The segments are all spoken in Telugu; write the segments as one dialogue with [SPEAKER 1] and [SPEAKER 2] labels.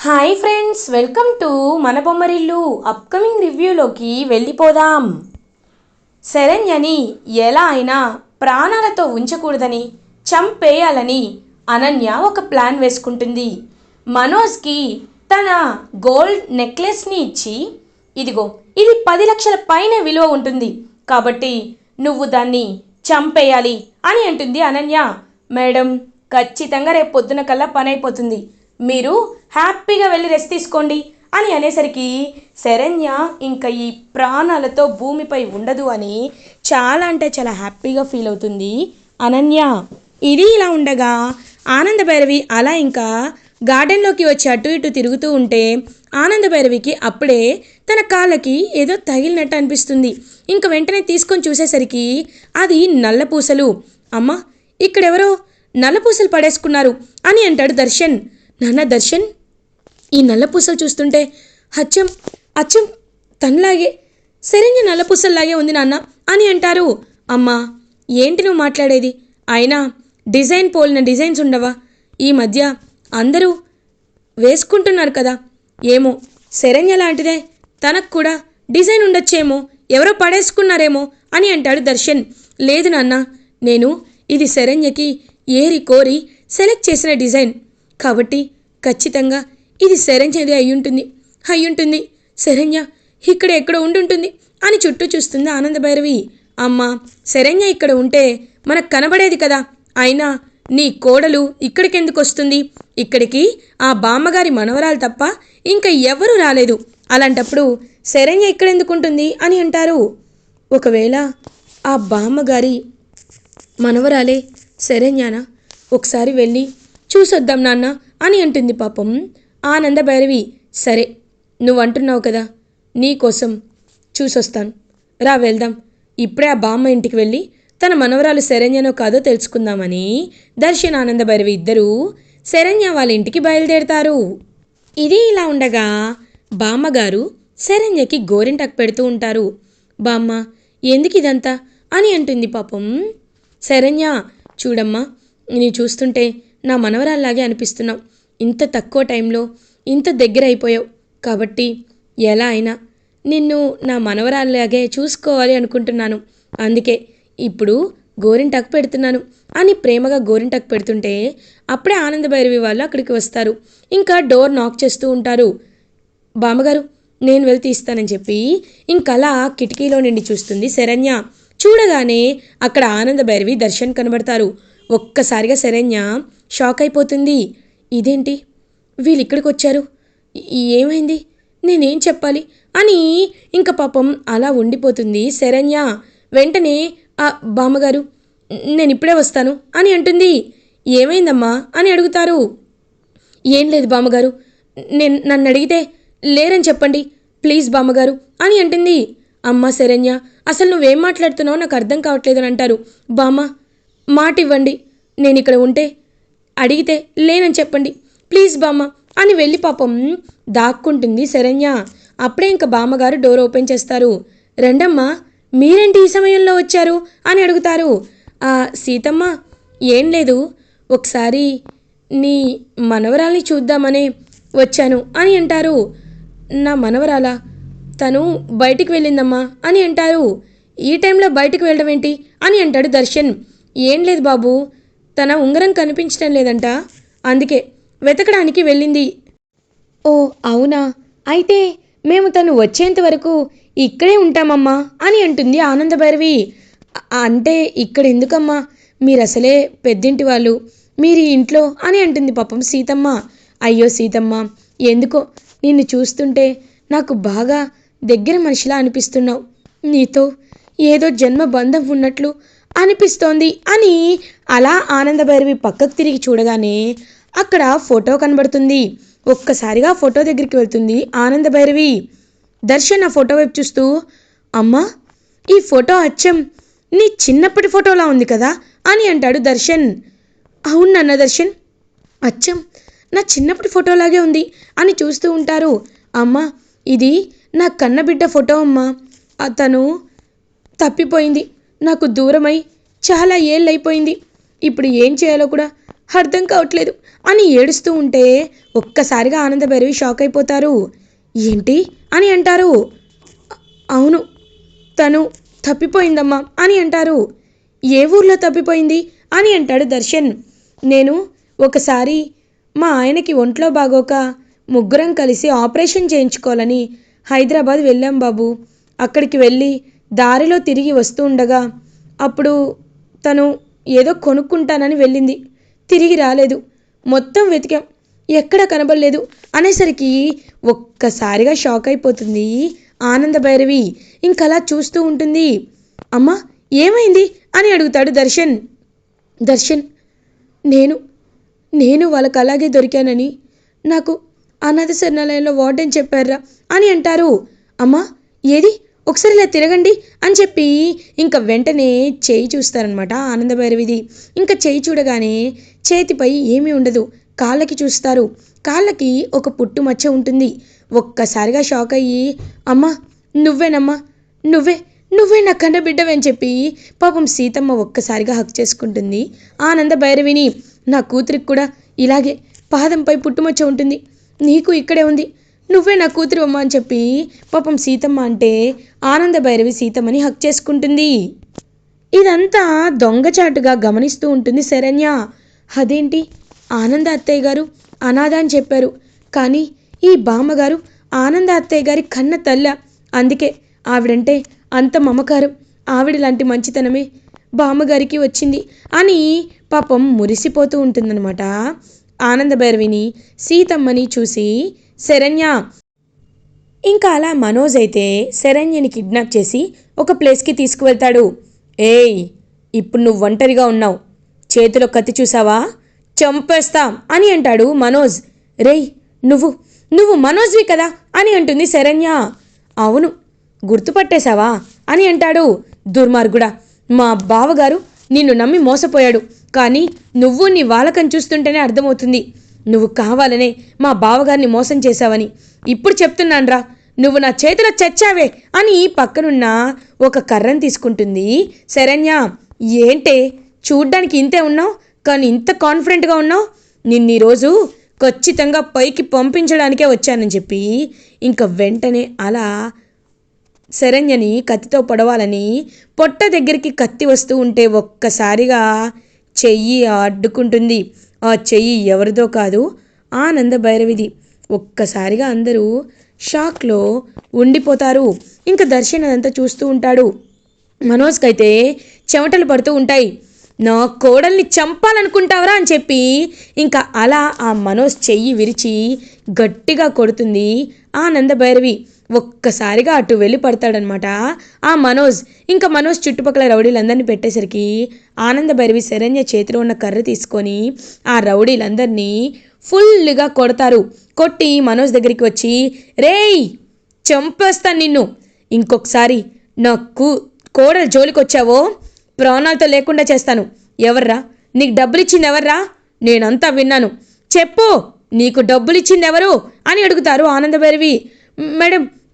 [SPEAKER 1] హాయ్ ఫ్రెండ్స్, వెల్కమ్ టు మన బొమ్మరిల్లు. అప్కమింగ్ రివ్యూలోకి వెళ్ళిపోదాం. శరణ్యని ఎలా అయినా ప్రాణాలతో ఉంచకూడదని, చంపేయాలని అనన్య ఒక ప్లాన్ వేసుకుంటుంది. మనోజ్కి తన గోల్డ్ నెక్లెస్ని ఇచ్చి, ఇదిగో ఇది 10 లక్షల పైన విలువ ఉంటుంది కాబట్టి నువ్వు దాన్ని చంపేయాలి అని అంటుంది అనన్య. మేడం, ఖచ్చితంగా రేపు పొద్దున కల్లా పని అయిపోతుంది, మీరు హ్యాపీగా వెళ్ళి రెస్ట్ తీసుకోండి అని అనేసరికి శరణ్య ఇంకా ఈ ప్రాణాలతో భూమిపై ఉండదు అని చాలా అంటే చాలా హ్యాపీగా ఫీల్ అవుతుంది అనన్య. ఇది ఇలా ఉండగా ఆనందభైరవి అలా ఇంకా గార్డెన్లోకి వచ్చి అటు ఇటు తిరుగుతూ ఉంటే ఆనందభైరవికి అప్పుడే తన కాళ్ళకి ఏదో తగిలినట్టు అనిపిస్తుంది. ఇంక వెంటనే తీసుకొని చూసేసరికి అది నల్లపూసలు. అమ్మ, ఇక్కడెవరో నల్లపూసలు పడేసుకున్నారు అని అంటాడు దర్శన్. నాన్న దర్శన్, ఈ నల్లపూసలు చూస్తుంటే అచ్చం అచ్చం తనలాగే శరణ్య నల్లపూసల్లాగే ఉంది నాన్న అని అంటారు. అమ్మా, ఏంటి నువ్వు మాట్లాడేది? అయినా డిజైన్ పోలిన డిజైన్స్ ఉండవా? ఈ మధ్య అందరూ వేసుకుంటున్నారు కదా. ఏమో శరణ్య లాంటిదే, తనకు కూడా డిజైన్ ఉండొచ్చేమో, ఎవరో పడేసుకున్నారేమో అని అంటాడు దర్శన్. లేదు నాన్న, నేను ఇది శరణ్యకి ఏరి కోరి సెలెక్ట్ చేసిన డిజైన్ కాబట్టి ఖచ్చితంగా ఇది శరణ్యది అయ్యుంటుంది. శరణ్య ఇక్కడ ఎక్కడ ఉండుంటుంది అని చుట్టూ చూస్తుంది ఆనందభైరవి. అమ్మ, శరణ్య ఇక్కడ ఉంటే మనకు కనబడేది కదా. అయినా నీ కోడలు ఇక్కడికెందుకు వస్తుంది? ఇక్కడికి ఆ బామ్మగారి మనవరాలు తప్ప ఇంకా ఎవరూ రాలేదు. అలాంటప్పుడు శరణ్య ఇక్కడెందుకు ఉంటుంది అని అంటారు. ఒకవేళ ఆ బామ్మగారి మనవరాలే శరణ్యానా? ఒకసారి వెళ్ళి చూసొద్దాం నాన్న అని అంటుంది పాపం ఆనందభైరవి. సరే, నువ్వు అంటున్నావు కదా, నీకోసం చూసొస్తాను, రా వెళ్దాం. ఇప్పుడే ఆ బామ్మ ఇంటికి వెళ్ళి తన మనవరాలు శరణ్యనో కాదో తెలుసుకుందామని దర్శన్ ఆనందభైరవి ఇద్దరూ శరణ్య వాళ్ళ ఇంటికి బయలుదేరతారు. ఇది ఇలా ఉండగా బామ్మగారు శరణ్యకి గోరింటాకు పెడుతూ ఉంటారు. బామ్మ, ఎందుకు ఇదంతా అని అంటుంది పాపం శరణ్య. చూడమ్మా, నీ చూస్తుంటే నా మనవరాల్లాగే అనిపిస్తున్నావు. ఇంత తక్కువ టైంలో ఇంత దగ్గర అయిపోయావు కాబట్టి ఎలా అయినా నిన్ను నా మనవరాల్లాగే చూసుకోవాలి అనుకుంటున్నాను. అందుకే ఇప్పుడు గోరింటాకు పెడుతున్నాను అని ప్రేమగా గోరింటాకు పెడుతుంటే అప్పుడే ఆనందభైరవి వాళ్ళు అక్కడికి వస్తారు. ఇంకా డోర్ నాక్ చేస్తూ ఉంటారు. బామ్మగారు, నేను వెళ్ళి తీస్తానని చెప్పి ఇంకలా కిటికీలో నుండి చూస్తుంది శరణ్య. చూడగానే అక్కడ ఆనందభైరవి దర్శన్ కనబడతారు. ఒక్కసారిగా శరణ్య షాక్ అయిపోతుంది. ఇదేంటి, వీళ్ళు ఇక్కడికి వచ్చారు, ఏమైంది, నేనేం చెప్పాలి అని ఇంక పాపం అలా ఉండిపోతుంది శరణ్య. వెంటనే బామ్మగారు, నేను ఇప్పుడే వస్తాను అని అంటుంది. ఏమైందమ్మా అని అడుగుతారు. ఏం లేదు బామ్మగారు, నన్ను అడిగితే లేరని చెప్పండి ప్లీజ్ బామ్మగారు అని అంటుంది. అమ్మ శరణ్య, అసలు నువ్వేం మాట్లాడుతున్నావో నాకు అర్థం కావట్లేదని అంటారు. బామ్మ, మాట ఇవ్వండి, నేను ఇక్కడ ఉంటే అడిగితే లేనని చెప్పండి ప్లీజ్ బామ్మ అని వెళ్ళి పాపం దాక్కుంటుంది శరణ్య. అప్పుడే ఇంకా బామ్మగారు డోర్ ఓపెన్ చేస్తారు. రండమ్మా, మీరేంటి ఈ సమయంలో వచ్చారు అని అడుగుతారు. సీతమ్మ, ఏం లేదు, ఒకసారి నీ మనవరాల్ని చూద్దామనే వచ్చాను అని అంటారు. నా మనవరాలా? తను బయటికి వెళ్ళిందమ్మా అని అంటారు. ఈ టైంలో బయటికి వెళ్ళడం ఏంటి అని అంటాడు దర్శన్. ఏం లేదు బాబు, తన ఉంగరం కనిపించడం లేదంట, అందుకే వెతకడానికి వెళ్ళింది. ఓ అవునా, అయితే మేము తను వచ్చేంత వరకు ఇక్కడే ఉంటామమ్మా అని అంటుంది ఆనందభైరవి. అంటే ఇక్కడ ఎందుకమ్మా, మీరు అసలే పెద్దింటి వాళ్ళు, మీరు ఇంట్లో అని అంటుంది పాపం సీతమ్మ. అయ్యో సీతమ్మ, ఎందుకో నిన్ను చూస్తుంటే నాకు బాగా దగ్గర మనిషిలా అనిపిస్తున్నావు, నీతో ఏదో జన్మ బంధం ఉన్నట్లు అనిపిస్తోంది అని అలా ఆనందభైరవి పక్కకు తిరిగి చూడగానే అక్కడ ఫోటో కనబడుతుంది. ఒక్కసారిగా ఫోటో దగ్గరికి వెళ్తుంది ఆనందభైరవి. దర్శన్ ఆ ఫోటో వైపు చూస్తూ, అమ్మా, ఈ ఫోటో అచ్చం నీ చిన్నప్పటి ఫోటోలా ఉంది కదా అని అంటాడు దర్శన్. అవును నాన్న దర్శన్, అచ్చం నా చిన్నప్పటి ఫోటోలాగే ఉంది అని చూస్తూ ఉంటారు. అమ్మా, ఇది నా కన్నబిడ్డ ఫోటో అమ్మా, అతను తప్పిపోయింది, నాకు దూరమై చాలా ఏళ్ళైపోయింది, ఇప్పుడు ఏం చేయాలో కూడా అర్థం కావట్లేదు అని ఏడుస్తూ ఉంటే ఒక్కసారిగా ఆనందభైరవి షాక్ అయిపోతారు. ఏంటి అని అంటారు. అవును, తను తప్పిపోయిందమ్మా అని అంటారు. ఏ ఊర్లో తప్పిపోయింది అని అంటాడు దర్శన్. నేను ఒకసారి మా ఆయనకి ఒంట్లో బాగోక ముగ్గురం కలిసి ఆపరేషన్ చేయించుకోవాలని హైదరాబాద్ వెళ్ళాం బాబు. అక్కడికి వెళ్ళి దారిలో తిరిగి వస్తూ ఉండగా అప్పుడు తను ఏదో కొనుక్కుంటానని వెళ్ళింది. తిరిగి రాలేదు. మొత్తం వెతికాం, ఎక్కడ కనబడలేదు అనేసరికి ఒక్కసారిగా షాక్ అయిపోతుంది ఆనందభైరవి. ఇంకలా చూస్తూ ఉంటుంది. అమ్మా ఏమైంది అని అడుగుతాడు దర్శన్. దర్శన్, నేను వాళ్ళకి అలాగే దొరికానని నాకు అనాథ శరణాలయంలో వార్డెన్ చెప్పారా అని అంటారు. అమ్మా ఏది, ఒకసారి ఇలా తిరగండి అని చెప్పి ఇంకా వెంటనే చేయి చూస్తారనమాట ఆనందభైరవిది. ఇంకా చేయి చూడగానే చేతిపై ఏమీ ఉండదు. కాళ్ళకి చూస్తారు. కాళ్ళకి ఒక పుట్టు మచ్చ ఉంటుంది. ఒక్కసారిగా షాక్ అయ్యి, అమ్మా నువ్వేనమ్మా, నువ్వే నా కన్న బిడ్డవని చెప్పి పాపం సీతమ్మ ఒక్కసారిగా హక్ చేసుకుంటుంది ఆనందభైరవిని. నా కూతురికి కూడా ఇలాగే పాదంపై పుట్టుమచ్చ ఉంటుంది, నీకు ఇక్కడే ఉంది, నువ్వే నా కూతురు అమ్మ అని చెప్పి పాపం సీతమ్మ అంటే ఆనందభైరవి సీతమ్మని హక్ చేసుకుంటుంది. ఇదంతా దొంగచాటుగా గమనిస్తూ ఉంటుంది శరణ్య. అదేంటి, ఆనంద అత్తయ్య గారు అనాథ అని చెప్పారు, కానీ ఈ బామ్మగారు ఆనంద అత్తయ్య గారి కన్న తల్ల, అందుకే ఆవిడంటే అంత మమకారం, ఆవిడ లాంటి మంచితనమే బామ్మగారికి వచ్చింది అని పాపం మురిసిపోతూ ఉంటుందన్నమాట ఆనందభైరవిని సీతమ్మని చూసి శరణ్య. ఇంకా అలా మనోజ్ అయితే శరణ్యని కిడ్నాప్ చేసి ఒక ప్లేస్కి తీసుకువెళ్తాడు. ఏయ్, ఇప్పుడు నువ్వు ఒంటరిగా ఉన్నావు, చేతిలో కత్తి చూసావా, చంపేస్తా అని అంటాడు మనోజ్. రేయ్ నువ్వు మనోజ్వి కదా అని అంటుంది శరణ్య. అవును, గుర్తుపట్టేశావా అని అంటాడు. దుర్మార్గుడా, మా బావగారు నిన్ను నమ్మి మోసపోయాడు, కానీ నువ్వు నీ వాలకం చూస్తుంటేనే అర్థమవుతుంది నువ్వు కావాలనే మా బావగారిని మోసం చేశావని. ఇప్పుడు చెప్తున్నాన్రా, నువ్వు నా చేతిలో చచ్చావే అని పక్కనున్న ఒక కర్రను తీసుకుంటుంది శరణ్య. ఏంటే చూడ్డానికి ఇంతే ఉన్నావు, కానీ ఇంత కాన్ఫిడెంట్గా ఉన్నావు, నిన్ను ఈరోజు ఖచ్చితంగా పైకి పంపించడానికే వచ్చానని చెప్పి ఇంకా వెంటనే అలా శరణ్యని కత్తితో పొడవాలని పొట్ట దగ్గరికి కత్తి వస్తూ ఉంటే ఒక్కసారిగా చెయ్యి అడ్డుకుంటుంది. ఆ చెయ్యి ఎవరిదో కాదు, ఆనందభైరవిది. ఒక్కసారిగా అందరూ షాక్లో ఉండిపోతారు. ఇంకా దర్శన్ అదంతా చూస్తూ ఉంటాడు. మనోజ్కైతే చెమటలు పడుతూ ఉంటాయి. నా కోడల్ని చంపాలనుకుంటావరా అని చెప్పి ఇంకా అలా ఆ మనోజ్ చెయ్యి విరిచి గట్టిగా కొడుతుంది ఆనందభైరవి. ఒక్కసారిగా అటు వెళ్ళి పడతాడనమాట ఆ మనోజ్. ఇంకా మనోజ్ చుట్టుపక్కల రౌడీలందరినీ పెట్టేసరికి ఆనందభైరవి శరణ్య చేతిలో ఉన్న కర్ర తీసుకొని ఆ రౌడీలందరినీ ఫుల్గా కొడతారు. కొట్టి మనోజ్ దగ్గరికి వచ్చి, రేయ్ చంపేస్తాను నిన్ను, ఇంకొకసారి నా కోడల జోలికి వచ్చావో ప్రాణాలతో లేకుండా చేస్తాను. ఎవర్రా నీకు డబ్బులు ఇచ్చింది, ఎవర్రా, నేనంతా విన్నాను, చెప్పు, నీకు డబ్బులు ఇచ్చింది ఎవరు అని అడుగుతారు ఆనందభైరవి.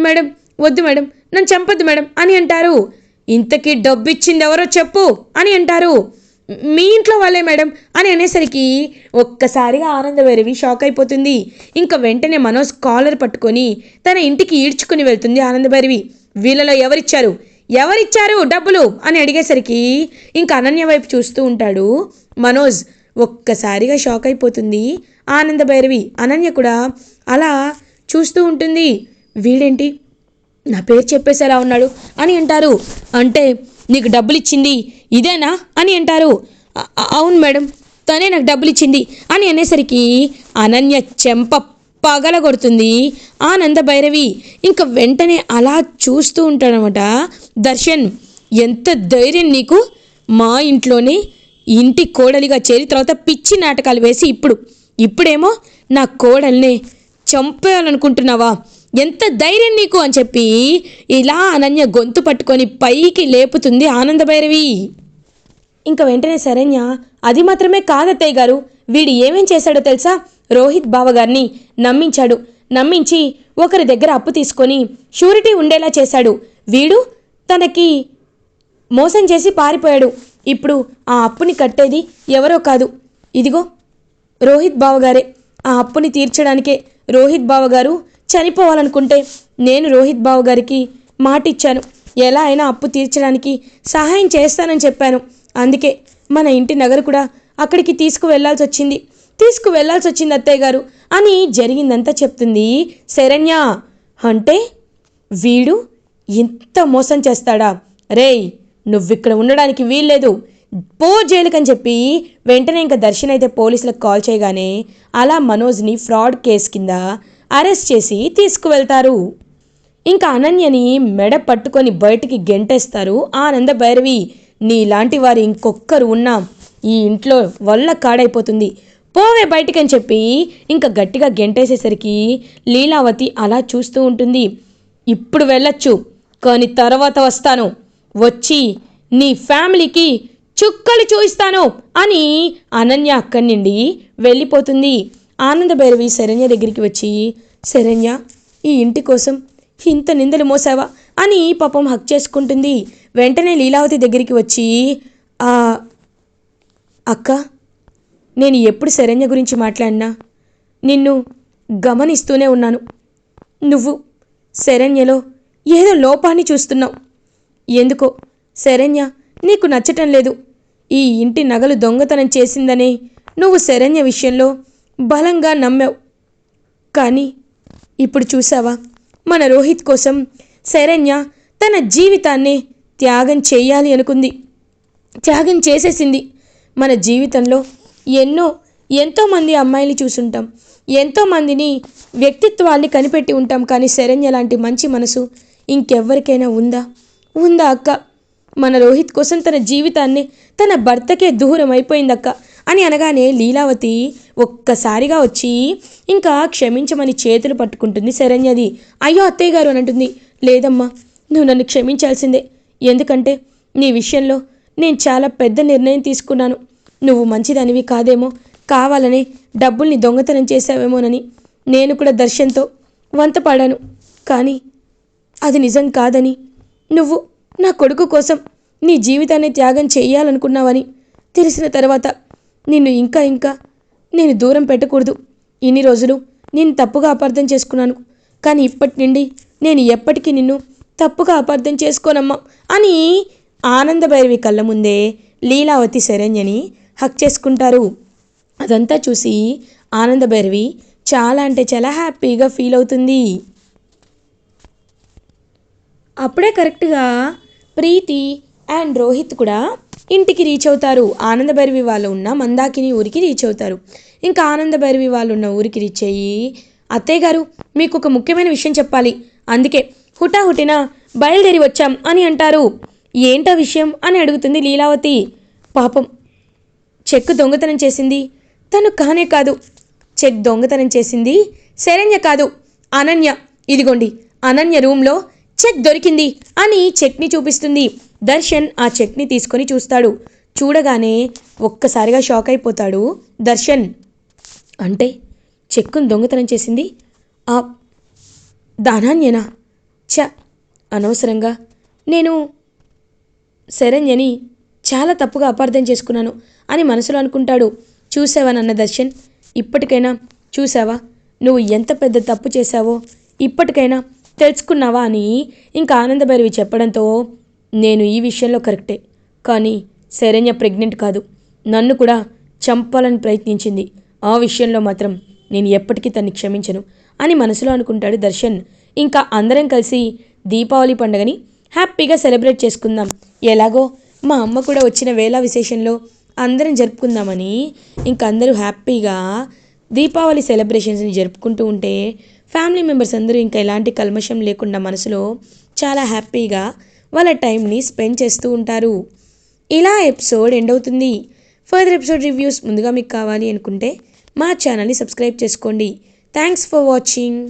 [SPEAKER 1] మేడం వద్దు మేడం, నన్ను చంపొద్దు మేడం అని అంటారు. ఇంతకీ డబ్బు ఇచ్చింది ఎవరో చెప్పు అని అంటారు. మీ ఇంట్లో వాళ్ళే మేడం అని అనేసరికి ఒక్కసారిగా ఆనందభైరవి షాక్ అయిపోతుంది. ఇంకా వెంటనే మనోజ్ కాలర్ పట్టుకొని తన ఇంటికి ఈడ్చుకుని వెళ్తుంది ఆనందభైరవి. వీళ్ళలో ఎవరిచ్చారు డబ్బులు అని అడిగేసరికి ఇంకా అనన్య వైపు చూస్తూ ఉంటాడు మనోజ్. ఒక్కసారిగా షాక్ అయిపోతుంది ఆనందభైరవి. అనన్య కూడా అలా చూస్తూ ఉంటుంది. వీడేంటి నా పేరు చెప్పేసేలా ఉన్నాడు అని అంటారు. అంటే నీకు డబ్బులు ఇచ్చింది ఇదేనా అని అంటారు. అవును మేడం, తనే నాకు డబ్బులు ఇచ్చింది అని అనేసరికి అనన్య చెంప పగలగొడుతుంది ఆనందభైరవి. ఇంకా వెంటనే అలా చూస్తూ ఉంటాడనమాట దర్శన్. ఎంత ధైర్యం నీకు, మా ఇంట్లోనే ఇంటి కోడలిగా చేరి తర్వాత పిచ్చి నాటకాలు వేసి ఇప్పుడేమో నా కోడల్నే చంపేయాలనుకుంటున్నావా, ఎంత ధైర్యం నీకు అని చెప్పి ఇలా అనన్య గొంతు పట్టుకొని పైకి లేపుతుంది ఆనందభైరవి. ఇంకా వెంటనే శరణ్య, అది మాత్రమే కాదత్తయ్య గారు, వీడు ఏమేం చేశాడో తెలుసా, రోహిత్ బావగారిని నమ్మించి ఒకరి దగ్గర అప్పు తీసుకొని షూరిటీ ఉండేలా చేశాడు. వీడు తనకి మోసం చేసి పారిపోయాడు. ఇప్పుడు ఆ అప్పుని కట్టేది ఎవరో కాదు, ఇదిగో రోహిత్ బావగారే. ఆ అప్పుని తీర్చడానికే రోహిత్ బావగారు చనిపోవాలనుకుంటే నేను రోహిత్ బావగారికి మాటిచ్చాను, ఎలా అయినా అప్పు తీర్చడానికి సహాయం చేస్తానని చెప్పాను. అందుకే మన ఇంటి నగరు కూడా అక్కడికి తీసుకువెళ్లాల్సి వచ్చింది అత్తయ్య గారు అని జరిగిందంతా చెప్తుంది శరణ్య. అంటే వీడు ఇంత మోసం చేస్తాడా? రేయ్, నువ్విక్కడ ఉండడానికి వీల్లేదు, పో జైలుకని చెప్పి వెంటనే ఇంకా దర్శన్ అయితే పోలీసులకు కాల్ చేయగానే అలా మనోజ్ని ఫ్రాడ్ కేసు కింద అరెస్ట్ చేసి తీసుకువెళ్తారు. ఇంకా అనన్యని మెడ పట్టుకొని బయటికి గెంటేస్తారు ఆనంద భైరవి. నీలాంటి వారు ఇంకొక్కరు ఉన్నా ఈ ఇంట్లో వల్ల కాడైపోతుంది, పోవే బయటికని చెప్పి ఇంకా గట్టిగా గెంటేసేసరికి లీలావతి అలా చూస్తూ ఉంటుంది. ఇప్పుడు వెళ్ళొచ్చు, కానీ తర్వాత వస్తాను, వచ్చి నీ ఫ్యామిలీకి చుక్కలు చూయిస్తాను అని అనన్య అక్కడి నుండి వెళ్ళిపోతుంది. ఆనంద భైరవి శరణ్య దగ్గరికి వచ్చి, శరణ్య, ఈ ఇంటి కోసం ఇంత నిందలు మోసావా అని పాపం హక్ చేసుకుంటుంది. వెంటనే లీలావతి దగ్గరికి వచ్చి, అక్క, నేను ఎప్పుడు శరణ్య గురించి మాట్లాడినా నిన్ను గమనిస్తూనే ఉన్నాను. నువ్వు శరణ్యలో ఏదో లోపాన్ని చూస్తున్నావు. ఎందుకో శరణ్య నీకు నచ్చటం లేదు. ఈ ఇంటి నగలు దొంగతనం చేసిందనే నువ్వు శరణ్య విషయంలో బలంగా నమ్మావు. కానీ ఇప్పుడు చూసావా, మన రోహిత్ కోసం శరణ్య తన జీవితాన్నే త్యాగం చేయాలి అనుకుంది, త్యాగం చేసేసింది. మన జీవితంలో ఎంతోమంది అమ్మాయిని చూసుంటాం, ఎంతోమందిని వ్యక్తిత్వాన్ని కనిపెట్టి ఉంటాం. కానీ శరణ్య లాంటి మంచి మనసు ఇంకెవ్వరికైనా ఉందా అక్క? మన రోహిత్ కోసం తన జీవితాన్ని తన భర్తకే దూరం అయిపోయిందక్క అని అనగానే లీలావతి ఒక్కసారిగా వచ్చి ఇంకా క్షమించమని చేతులు పట్టుకుంటుంది శరణ్యది. అయ్యో అత్తయ్య గారు అని అంటుంది. లేదమ్మా, నువ్వు నన్ను క్షమించాల్సిందే. ఎందుకంటే నీ విషయంలో నేను చాలా పెద్ద నిర్ణయం తీసుకున్నాను. నువ్వు మంచిదనివి కాదేమో, కావాలనే డబ్బుల్ని దొంగతనం చేశావేమోనని నేను కూడా దర్శన్తో వంతపాడాను. కానీ అది నిజం కాదని, నువ్వు నా కొడుకు కోసం నీ జీవితాన్ని త్యాగం చేయాలనుకున్నావని తెలిసిన తర్వాత నిన్ను ఇంకా నేను దూరం పెట్టకూడదు. ఇన్ని రోజులు నేను తప్పుగా అపార్థం చేసుకున్నాను. కానీ ఇప్పటి నుండి నేను ఎప్పటికీ నిన్ను తప్పుగా అపార్థం చేసుకోనమ్మా అని ఆనంద భైరవి కళ్ళ ముందే లీలావతి శరణ్యని హక్ చేసుకుంటారు. అదంతా చూసి ఆనంద భైరవి చాలా అంటే చాలా హ్యాపీగా ఫీల్ అవుతుంది. అప్పుడే కరెక్ట్గా ప్రీతి అండ్ రోహిత్ కూడా ఇంటికి రీచ్ అవుతారు. ఆనంద భైరవి వాళ్ళు ఉన్న మందాకిని ఊరికి రీచ్ అవుతారు. ఇంకా ఆనంద భైరవి వాళ్ళు ఉన్న ఊరికి రీచ్ అయ్యి, అత్తయ్య గారు, మీకు ఒక ముఖ్యమైన విషయం చెప్పాలి, అందుకే హుటాహుటిన బయలుదేరి వచ్చాం అని అంటారు. ఏంటా విషయం అని అడుగుతుంది లీలావతి. పాపం చెక్ దొంగతనం చేసింది తను కానే కాదు, చెక్ దొంగతనం చేసింది శరణ్య కాదు, అనన్య. ఇదిగోండి, అనన్య రూమ్లో చెక్ దొరికింది అని చెక్ని చూపిస్తుంది. దర్శన్ ఆ చెక్ని తీసుకొని చూస్తాడు. చూడగానే ఒక్కసారిగా షాక్ అయిపోతాడు దర్శన్. అంటే చెక్కును దొంగతనం చేసింది ఆ అనన్యనా? అనవసరంగా నేను శరణ్యని చాలా తప్పుగా అపార్థం చేసుకున్నాను అని మనసులో అనుకుంటాడు. చూసావా నన్న దర్శన్, ఇప్పటికైనా చూసావా నువ్వు ఎంత పెద్ద తప్పు చేశావో ఇప్పటికైనా తెలుసుకున్నావా అని ఇంకా ఆనంద భైరవి చెప్పడంతో, నేను ఈ విషయంలో కరెక్టే, కానీ శరణ్య ప్రెగ్నెంట్ కాదు, నన్ను కూడా చంపాలని ప్రయత్నించింది, ఆ విషయంలో మాత్రం నేను ఎప్పటికీ తన్ని క్షమించను అని మనసులో అనుకుంటాడు దర్శన్. ఇంకా అందరం కలిసి దీపావళి పండుగని హ్యాపీగా సెలబ్రేట్ చేసుకుందాం, ఎలాగో మా అమ్మ కూడా వచ్చిన వేళ విశేషంలో అందరం జరుపుకుందామని ఇంకా అందరూ హ్యాపీగా దీపావళి సెలబ్రేషన్స్ని జరుపుకుంటూ ఉంటే ఫ్యామిలీ మెంబర్స్ అందరూ ఇంకా ఎలాంటి కల్మషం లేకుండా మనసులో చాలా హ్యాపీగా వాళ్ళ టైంని స్పెండ్ చేస్తూ ఉంటారు. ఇలా ఎపిసోడ్ ఎండ్ అవుతుంది. ఫర్దర్ ఎపిసోడ్ రివ్యూస్ ముందుగా మీకు కావాలి అనుకుంటే మా ఛానల్ని సబ్స్క్రైబ్ చేసుకోండి. Thanks for watching.